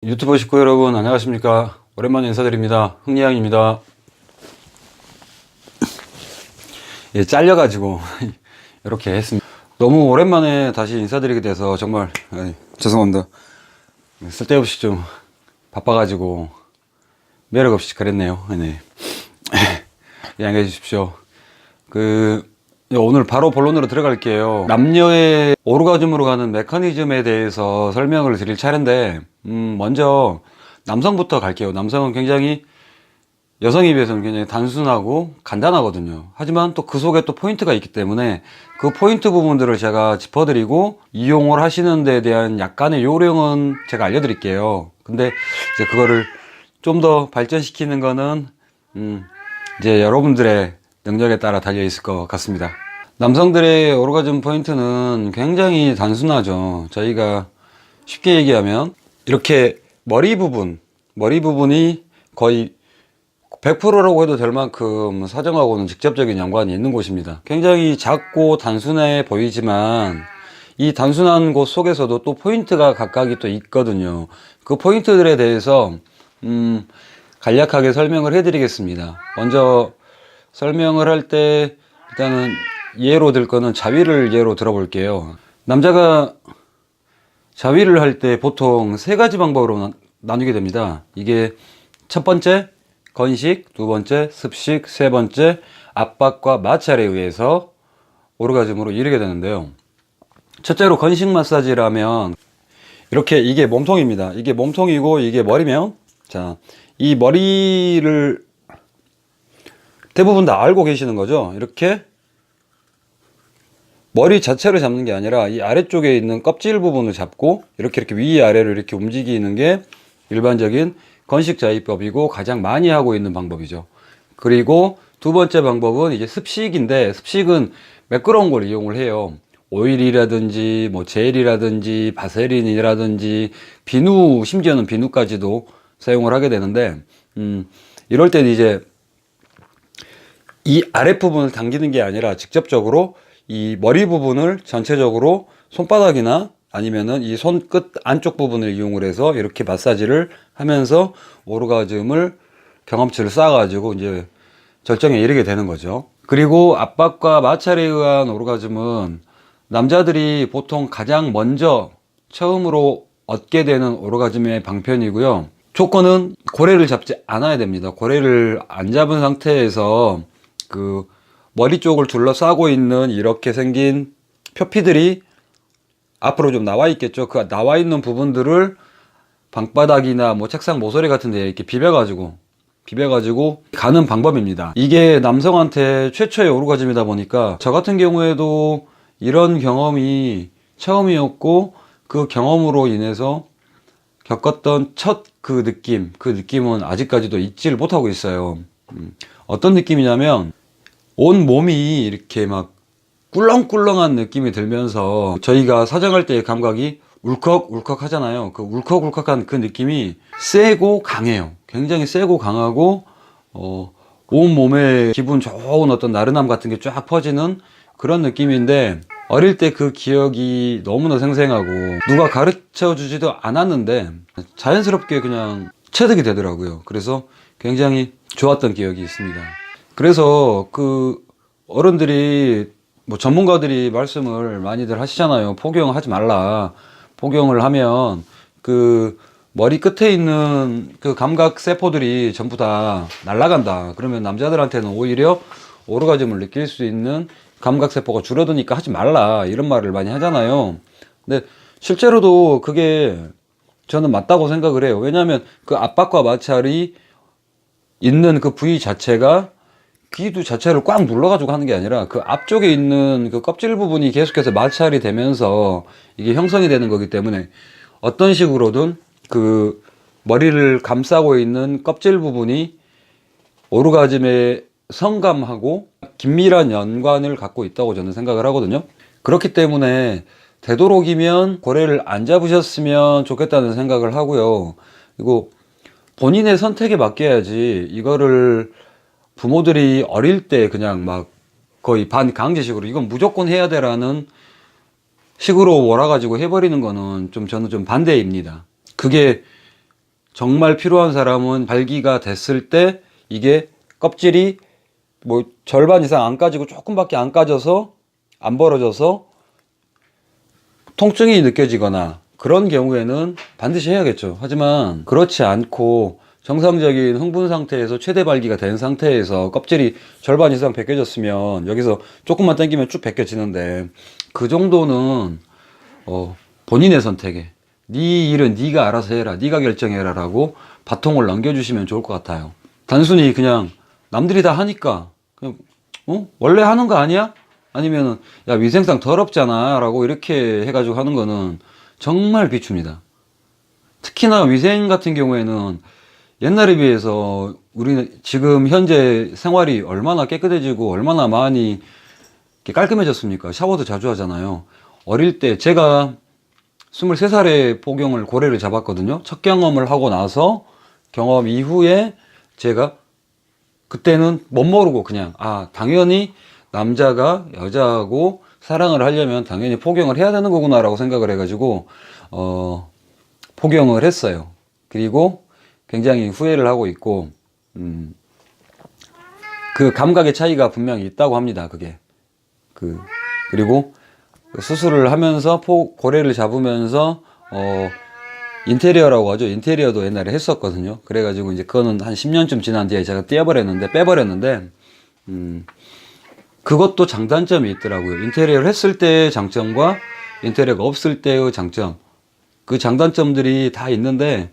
유튜버 식구 여러분 안녕하십니까. 오랜만에 인사드립니다. 흥리양입니다. 예, 잘려가지고 이렇게 했습니다. 너무 오랜만에 다시 인사드리게 돼서 정말 죄송합니다. 쓸데없이 좀 바빠가지고 매력없이 그랬네요. 네. 양해해 주십시오. 오늘 바로 본론으로 들어갈게요. 남녀의 오르가즘으로 가는 메커니즘에 대해서 설명을 드릴 차례인데, 먼저 남성부터 갈게요. 남성은 굉장히 여성에 비해서는 굉장히 단순하고 간단하거든요. 하지만 또 그 속에 또 포인트가 있기 때문에 그 포인트 부분들을 제가 짚어드리고 이용을 하시는 데 대한 약간의 요령은 제가 알려드릴게요. 근데 이제 그거를 좀 더 발전시키는 거는 이제 여러분들의 능력에 따라 달려 있을 것 같습니다. 남성들의 오르가즘 포인트는 굉장히 단순하죠. 저희가 쉽게 얘기하면 이렇게 머리 부분이 거의 100%라고 해도 될 만큼 사정하고는 직접적인 연관이 있는 곳입니다. 굉장히 작고 단순해 보이지만 이 단순한 곳 속에서도 또 포인트가 각각이 또 있거든요. 그 포인트들에 대해서 간략하게 설명을 해 드리겠습니다. 먼저 설명을 할 때 일단은 예로 들 거는 자위를 예로 들어볼게요. 남자가 자위를 할 때 보통 세 가지 방법으로 나누게 됩니다. 이게 첫 번째 건식, 두 번째 습식, 세 번째 압박과 마찰에 의해서 오르가즘으로 이르게 되는데요. 첫째로 건식 마사지라면 이렇게 이게 몸통입니다. 이게 몸통이고 이게 머리면, 자, 이 머리를 대부분 다 알고 계시는 거죠. 이렇게 머리 자체를 잡는 게 아니라 이 아래쪽에 있는 껍질 부분을 잡고 이렇게 위아래로 이렇게 움직이는 게 일반적인 건식 자위법이고 가장 많이 하고 있는 방법이죠. 그리고 두 번째 방법은 이제 습식인데, 습식은 매끄러운 걸 이용을 해요. 오일이라든지 뭐 젤이라든지 바세린이라든지 비누, 심지어는 비누까지도 사용을 하게 되는데, 이럴 때는 이제 이 아랫부분을 당기는 게 아니라 직접적으로 이 머리 부분을 전체적으로 손바닥이나 아니면은 이 손끝 안쪽 부분을 이용을 해서 이렇게 마사지를 하면서 오르가즘을 경험치를 쌓아가지고 이제 절정에 이르게 되는 거죠. 그리고 압박과 마찰에 의한 오르가즘은 남자들이 보통 가장 먼저 처음으로 얻게 되는 오르가즘의 방편이고요. 조건은 고래를 잡지 않아야 됩니다. 고래를 안 잡은 상태에서 그 머리 쪽을 둘러싸고 있는 이렇게 생긴 표피들이 앞으로 좀 나와 있겠죠. 그 나와 있는 부분들을 방바닥이나 뭐 책상 모서리 같은 데 이렇게 비벼가지고 가는 방법입니다. 이게 남성한테 최초의 오르가즘이다 보니까 저 같은 경우에도 이런 경험이 처음이었고, 그 경험으로 인해서 겪었던 첫 그 느낌은 아직까지도 잊지를 못하고 있어요. 어떤 느낌이냐면 온 몸이 이렇게 막 꿀렁꿀렁한 느낌이 들면서 저희가 사정할 때의 감각이 울컥울컥 하잖아요. 그 울컥울컥한 그 느낌이 세고 강해요. 굉장히 세고 강하고 온 몸에 기분 좋은 어떤 나른함 같은 게 쫙 퍼지는 그런 느낌인데, 어릴 때 그 기억이 너무나 생생하고 누가 가르쳐 주지도 않았는데 자연스럽게 그냥 체득이 되더라고요. 그래서 굉장히 좋았던 기억이 있습니다. 그래서 그 어른들이 뭐 전문가들이 말씀을 많이들 하시잖아요. 폭용하지 말라. 폭용을 하면 그 머리 끝에 있는 그 감각 세포들이 전부 다 날아간다. 그러면 남자들한테는 오히려 오르가즘을 느낄 수 있는 감각 세포가 줄어드니까 하지 말라. 이런 말을 많이 하잖아요. 근데 실제로도 그게 저는 맞다고 생각을 해요. 왜냐하면 그 압박과 마찰이 있는 그 부위 자체가 귀두 자체를 꽉 눌러가지고 하는 게 아니라 그 앞쪽에 있는 그 껍질 부분이 계속해서 마찰이 되면서 이게 형성이 되는 거기 때문에 어떤 식으로든 그 머리를 감싸고 있는 껍질 부분이 오르가즘에 성감하고 긴밀한 연관을 갖고 있다고 저는 생각을 하거든요. 그렇기 때문에 되도록이면 고래를 안 잡으셨으면 좋겠다는 생각을 하고요. 그리고 본인의 선택에 맡겨야지 이거를 부모들이 어릴 때 그냥 막 거의 반강제식으로 이건 무조건 해야 돼라는 식으로 몰아가지고 해버리는 거는 좀 저는 좀 반대입니다. 그게 정말 필요한 사람은 발기가 됐을 때 이게 껍질이 뭐 절반 이상 안 까지고 조금밖에 안 까져서 안 벌어져서 통증이 느껴지거나 그런 경우에는 반드시 해야겠죠. 하지만 그렇지 않고 정상적인 흥분 상태에서 최대 발기가 된 상태에서 껍질이 절반 이상 벗겨졌으면 여기서 조금만 당기면 쭉 벗겨지는데 그 정도는 본인의 선택에 네 일은 네가 알아서 해라, 네가 결정해라 라고 바통을 넘겨주시면 좋을 것 같아요. 단순히 그냥 남들이 다 하니까 그냥 원래 하는 거 아니야? 아니면은 야 위생상 더럽잖아 라고 이렇게 해가지고 하는 거는 정말 비춥니다. 특히나 위생 같은 경우에는 옛날에 비해서 우리는 지금 현재 생활이 얼마나 깨끗해지고 얼마나 많이 깔끔해졌습니까? 샤워도 자주 하잖아요. 어릴 때 제가 23살에 포경을 고래를 잡았거든요. 첫 경험을 하고 나서 경험 이후에 제가 그때는 못 모르고 그냥 당연히 남자가 여자하고 사랑을 하려면 당연히 포경을 해야 되는 거구나 라고 생각을 해가지고 포경을 했어요. 그리고 굉장히 후회를 하고 있고 그 감각의 차이가 분명히 있다고 합니다. 그게 그리고 수술을 하면서 고래를 잡으면서 인테리어라고 하죠. 인테리어도 옛날에 했었거든요. 그래가지고 이제 그거는 한 10년쯤 지난 뒤에 제가 빼버렸는데 그것도 장단점이 있더라고요. 인테리어를 했을 때의 장점과 인테리어가 없을 때의 장점, 그 장단점들이 다 있는데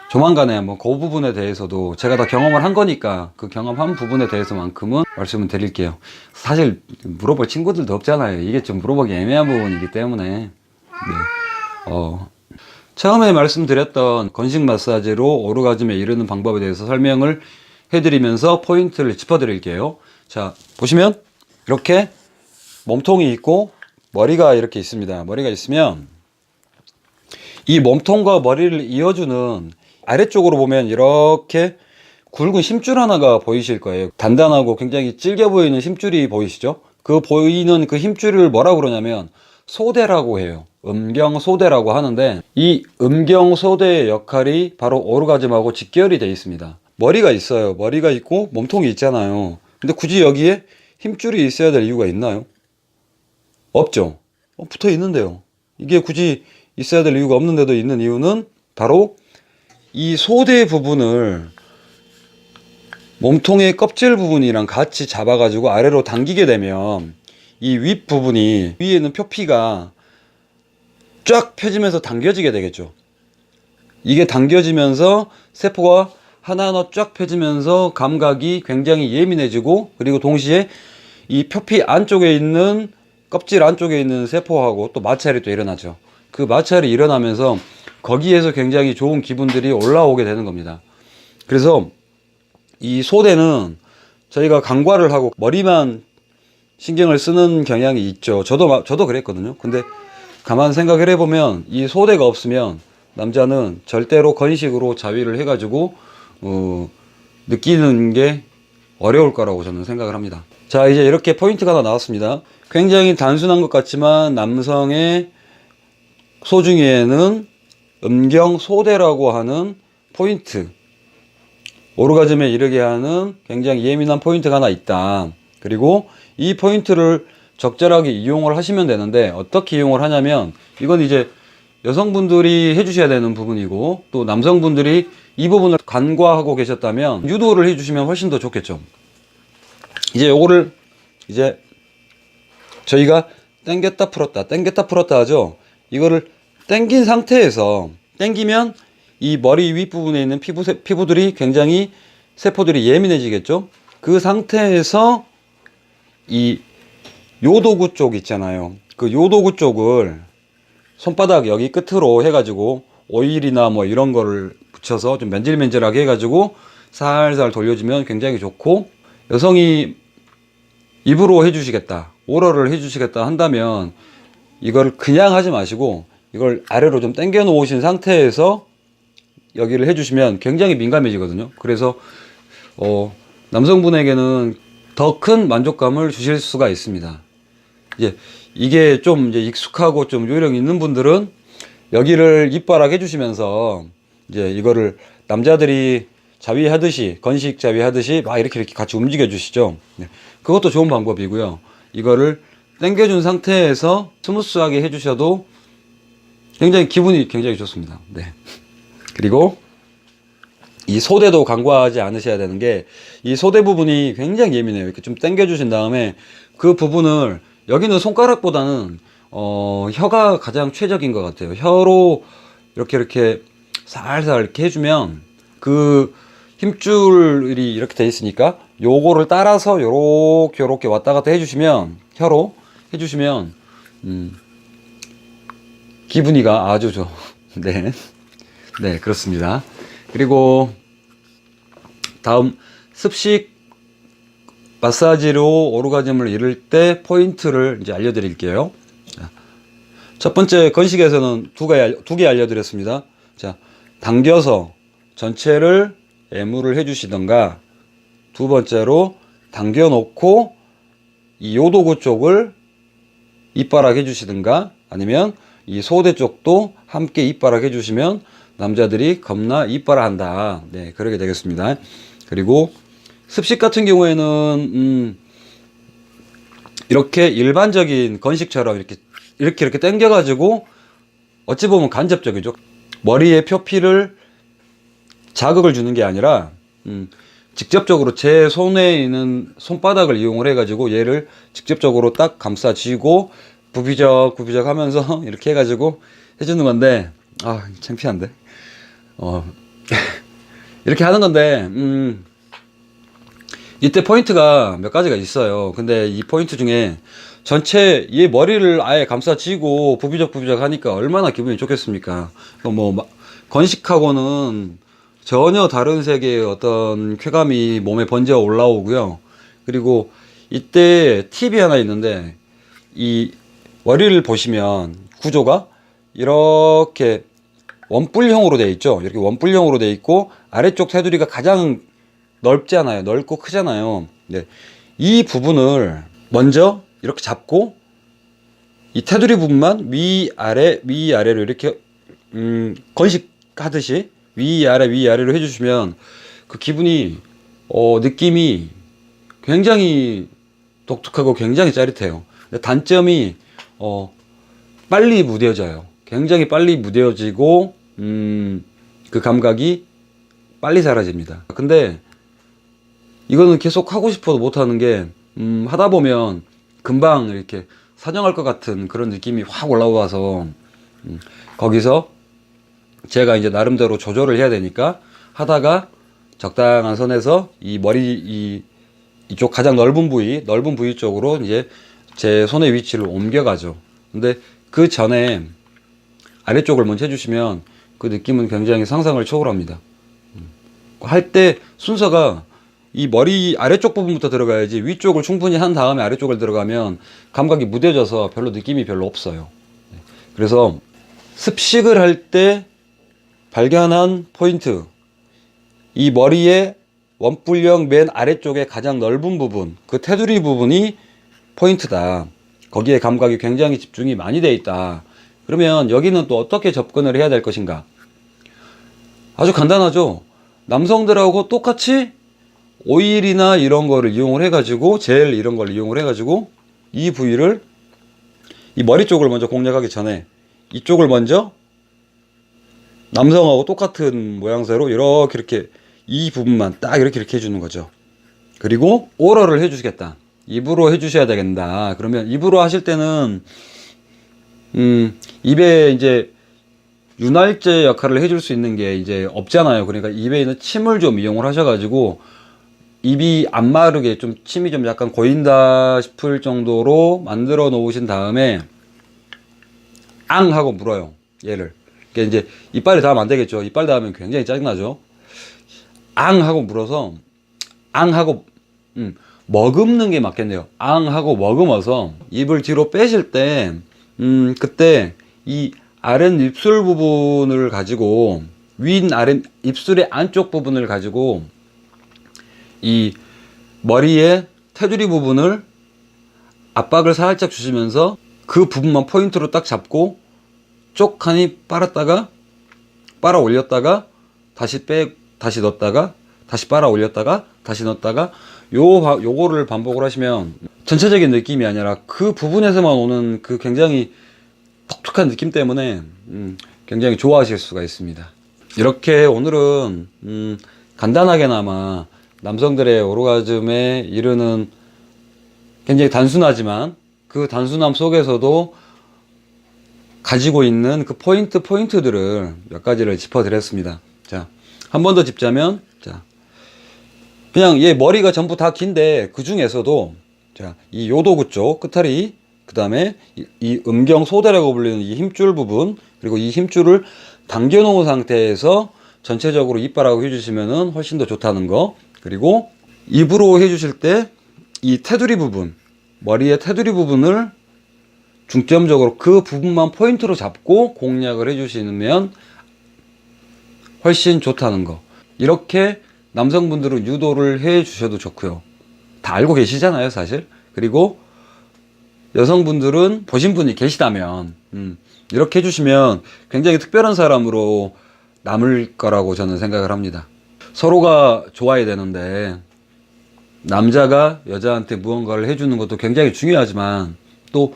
조만간에 한번 그 부분에 대해서도 제가 다 경험을 한 거니까 그 경험한 부분에 대해서만큼은 말씀을 드릴게요. 사실 물어볼 친구들도 없잖아요. 이게 좀 물어보기 애매한 부분이기 때문에. 네. 처음에 말씀드렸던 건식 마사지로 오르가즘에 이르는 방법에 대해서 설명을 해드리면서 포인트를 짚어드릴게요. 자, 보시면 이렇게 몸통이 있고 머리가 이렇게 있습니다. 머리가 있으면 이 몸통과 머리를 이어주는 아래쪽으로 보면 이렇게 굵은 심줄 하나가 보이실 거예요. 단단하고 굉장히 질겨 보이는 심줄이 보이시죠? 그 보이는 그 힘줄을 뭐라고 그러냐면 소대라고 해요. 음경소대라고 하는데 이 음경소대의 역할이 바로 오르가즘하고 직결이 되어 있습니다. 머리가 있어요. 머리가 있고 몸통이 있잖아요. 근데 굳이 여기에 힘줄이 있어야 될 이유가 있나요? 없죠. 붙어 있는데요. 이게 굳이 있어야 될 이유가 없는데도 있는 이유는 바로 이 소대 부분을 몸통의 껍질 부분이랑 같이 잡아가지고 아래로 당기게 되면 이 윗부분이 위에 있는 표피가 쫙 펴지면서 당겨지게 되겠죠. 이게 당겨지면서 세포가 하나하나 쫙 펴지면서 감각이 굉장히 예민해지고 그리고 동시에 이 표피 안쪽에 있는 껍질 안쪽에 있는 세포하고 또 마찰이 또 일어나죠. 그 마찰이 일어나면서 거기에서 굉장히 좋은 기분들이 올라오게 되는 겁니다. 그래서 이 소대는 저희가 강과를 하고 머리만 신경을 쓰는 경향이 있죠. 저도 그랬거든요. 근데 가만 생각을 해보면 이 소대가 없으면 남자는 절대로 건식으로 자위를 해가지고 느끼는 게 어려울 거라고 저는 생각을 합니다. 자, 이제 이렇게 포인트가 하나 나왔습니다. 굉장히 단순한 것 같지만 남성의 소중에는 음경소대라고 하는 포인트, 오르가즘에 이르게 하는 굉장히 예민한 포인트가 하나 있다. 그리고 이 포인트를 적절하게 이용을 하시면 되는데 어떻게 이용을 하냐면 이건 이제 여성분들이 해주셔야 되는 부분이고 또 남성분들이 이 부분을 간과하고 계셨다면 유도를 해주시면 훨씬 더 좋겠죠. 이제 요거를 이제 저희가 당겼다 풀었다 하죠. 이거를 당긴 상태에서 당기면 이 머리 윗부분에 있는 피부들이 굉장히 세포들이 예민해지겠죠. 그 상태에서 이 요도구 쪽 있잖아요. 그 요도구 쪽을 손바닥 여기 끝으로 해가지고 오일이나 뭐 이런 거를 붙여서 좀 맨질맨질하게 해가지고 살살 돌려주면 굉장히 좋고, 여성이 입으로 해주시겠다, 오럴을 해주시겠다 한다면 이걸 그냥 하지 마시고 이걸 아래로 좀 당겨 놓으신 상태에서 여기를 해주시면 굉장히 민감해지거든요. 그래서 남성분에게는 더 큰 만족감을 주실 수가 있습니다. 이게 좀 이제 익숙하고 좀 요령 있는 분들은 여기를 입바락 해주시면서 이제 이거를 남자들이 자위하듯이, 건식 자위하듯이 막 이렇게 같이 움직여 주시죠. 네. 그것도 좋은 방법이고요. 이거를 당겨준 상태에서 스무스하게 해주셔도 굉장히 기분이 굉장히 좋습니다. 네. 그리고 이 소대도 간과하지 않으셔야 되는 게, 이 소대 부분이 굉장히 예민해요. 이렇게 좀 당겨주신 다음에 그 부분을, 여기는 손가락보다는 혀가 가장 최적인 것 같아요. 혀로 이렇게 살살 이렇게 해주면, 그 힘줄이 이렇게 돼 있으니까 요거를 따라서 요렇게 왔다 갔다 해주시면, 혀로 해주시면 기분이가 아주 좋. 네. 네, 그렇습니다. 그리고 다음, 습식 마사지로 오르가즘을 이룰 때 포인트를 이제 알려드릴게요. 첫 번째, 건식에서는 두 개 알려드렸습니다. 자, 당겨서 전체를 애무를 해주시던가, 두 번째로 당겨 놓고 이 요도구 쪽을 입바락 해주시든가, 아니면 이 소대 쪽도 함께 입바락 해주시면 남자들이 겁나 입바락 한다. 네, 그러게 되겠습니다. 그리고 습식 같은 경우에는 이렇게 일반적인 건식처럼 이렇게 당겨가지고, 어찌 보면 간접적이죠. 머리에 표피를 자극을 주는 게 아니라 직접적으로 제 손에 있는 손바닥을 이용을 해가지고 얘를 직접적으로 딱 감싸쥐고 부비적 하면서 이렇게 해가지고 해주는 건데, 아, 창피한데. 이렇게 하는 건데, 이때 포인트가 몇 가지가 있어요. 근데 이 포인트 중에 전체 얘 머리를 아예 감싸쥐고 부비적 하니까 얼마나 기분이 좋겠습니까? 뭐 건식하고는 전혀 다른 세계의 어떤 쾌감이 몸에 번져 올라오고요. 그리고 이때 팁이 하나 있는데, 이 머리를 보시면 구조가 이렇게 원뿔형으로 되어 있죠. 이렇게 원뿔형으로 되어 있고, 아래쪽 테두리가 가장 넓잖아요. 넓고 크잖아요. 네. 이 부분을 먼저 이렇게 잡고, 이 테두리 부분만 위아래로 이렇게 건식하듯이 위아래로 해주시면 그 기분이 느낌이 굉장히 독특하고 굉장히 짜릿해요. 단점이 빨리 무뎌져요. 굉장히 빨리 무뎌지고 그 감각이 빨리 사라집니다. 근데 이거는 계속 하고 싶어도 못하는 게, 하다 보면 금방 이렇게 사정할 것 같은 그런 느낌이 확 올라와서, 거기서 제가 이제 나름대로 조절을 해야 되니까 하다가 적당한 선에서 이 머리 이쪽 가장 넓은 부위 쪽으로 이제 제 손의 위치를 옮겨가죠. 근데 그 전에 아래쪽을 먼저 해주시면 그 느낌은 굉장히 상상을 초월합니다. 할 때 순서가 이 머리 아래쪽 부분부터 들어가야지, 위쪽을 충분히 한 다음에 아래쪽을 들어가면 감각이 무뎌져서 별로 느낌이 별로 없어요. 그래서 습식을 할 때 발견한 포인트, 이 머리의 원뿔형 맨 아래쪽에 가장 넓은 부분, 그 테두리 부분이 포인트다. 거기에 감각이 굉장히 집중이 많이 돼 있다. 그러면 여기는 또 어떻게 접근을 해야 될 것인가? 아주 간단하죠. 남성들하고 똑같이 오일이나 이런 거를 이용을 해가지고, 젤 이런 걸 이용을 해가지고, 이 부위를, 이 머리 쪽을 먼저 공략하기 전에 이쪽을 먼저 남성하고 똑같은 모양새로 이렇게 이 부분만 딱 이렇게 해주는 거죠. 그리고 오럴을 해주시겠다. 입으로 해주셔야 되겠다. 그러면 입으로 하실 때는 입에 이제 윤활제 역할을 해줄 수 있는 게 이제 없잖아요. 그러니까 입에 있는 침을 좀 이용을 하셔가지고 입이 안 마르게 좀 침이 좀 약간 고인다 싶을 정도로 만들어 놓으신 다음에 앙 하고 물어요. 얘를. 그러니까 이제 이빨이 닿으면 안 되겠죠. 이빨 닿으면 굉장히 짜증나죠. 앙 하고 물어서, 앙 하고 머금는 게 맞겠네요. 앙 하고 머금어서 입을 뒤로 빼실 때 그때 이 아랫 입술 부분을 가지고, 윗 아랫 입술의 안쪽 부분을 가지고 이 머리의 테두리 부분을 압박을 살짝 주시면서 그 부분만 포인트로 딱 잡고 쪽하니 빨아 올렸다가 다시 넣었다가 다시 빨아 올렸다가 다시 넣었다가 요거를 반복을 하시면 전체적인 느낌이 아니라 그 부분에서만 오는 그 굉장히 독특한 느낌 때문에 굉장히 좋아하실 수가 있습니다. 이렇게 오늘은 간단하게나마 남성들의 오르가즘에 이르는 굉장히 단순하지만 그 단순함 속에서도 가지고 있는 그 포인트들을 몇 가지를 짚어드렸습니다. 자, 한 번 더 짚자면, 자, 그냥 얘 머리가 전부 다 긴데 그 중에서도 자, 이 요도구 쪽 끝털이, 그 다음에 이 음경소대라고 불리는 이 힘줄 부분, 그리고 이 힘줄을 당겨 놓은 상태에서 전체적으로 이빨하고 해주시면은 훨씬 더 좋다는 거. 그리고 입으로 해주실 때 이 테두리 부분, 머리의 테두리 부분을 중점적으로 그 부분만 포인트로 잡고 공략을 해주시면 훨씬 좋다는 거. 이렇게 남성분들은 유도를 해 주셔도 좋고요. 다 알고 계시잖아요, 사실. 그리고 여성분들은 보신 분이 계시다면 이렇게 해주시면 굉장히 특별한 사람으로 남을 거라고 저는 생각을 합니다. 서로가 좋아야 되는데 남자가 여자한테 무언가를 해주는 것도 굉장히 중요하지만 또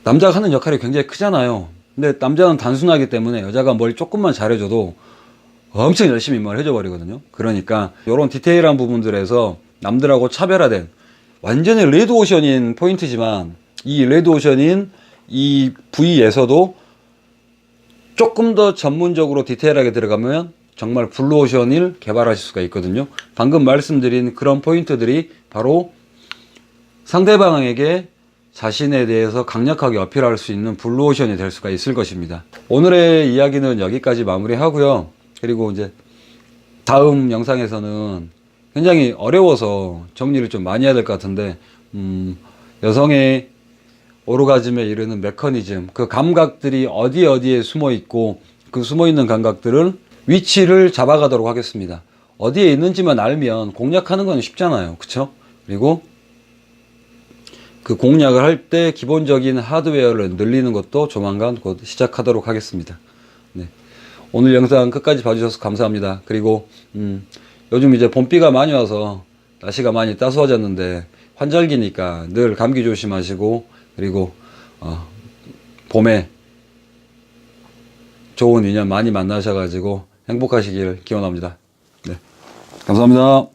남자가 하는 역할이 굉장히 크잖아요. 근데 남자는 단순하기 때문에 여자가 뭘 조금만 잘해줘도 엄청 열심히 뭘 해줘 버리거든요. 그러니까 이런 디테일한 부분들에서 남들하고 차별화된 완전히 레드오션인 포인트지만 이 레드오션인 이 부위에서도 조금 더 전문적으로 디테일하게 들어가면 정말 블루오션을 개발하실 수가 있거든요. 방금 말씀드린 그런 포인트들이 바로 상대방에게 자신에 대해서 강력하게 어필할 수 있는 블루오션이 될 수가 있을 것입니다. 오늘의 이야기는 여기까지 마무리하고요. 그리고 이제 다음 영상에서는 굉장히 어려워서 정리를 좀 많이 해야 될 것 같은데 여성의 오르가즘에 이르는 메커니즘, 그 감각들이 어디에 숨어 있고 그 숨어 있는 감각들을 위치를 잡아가도록 하겠습니다. 어디에 있는지만 알면 공략하는 건 쉽잖아요. 그쵸? 그리고 그 공략을 할 때 기본적인 하드웨어를 늘리는 것도 조만간 곧 시작하도록 하겠습니다. 네. 오늘 영상 끝까지 봐주셔서 감사합니다. 그리고 요즘 이제 봄비가 많이 와서 날씨가 많이 따스워졌는데 환절기니까 늘 감기 조심하시고, 그리고 봄에 좋은 인연 많이 만나셔가지고 행복하시길 기원합니다. 네. 감사합니다.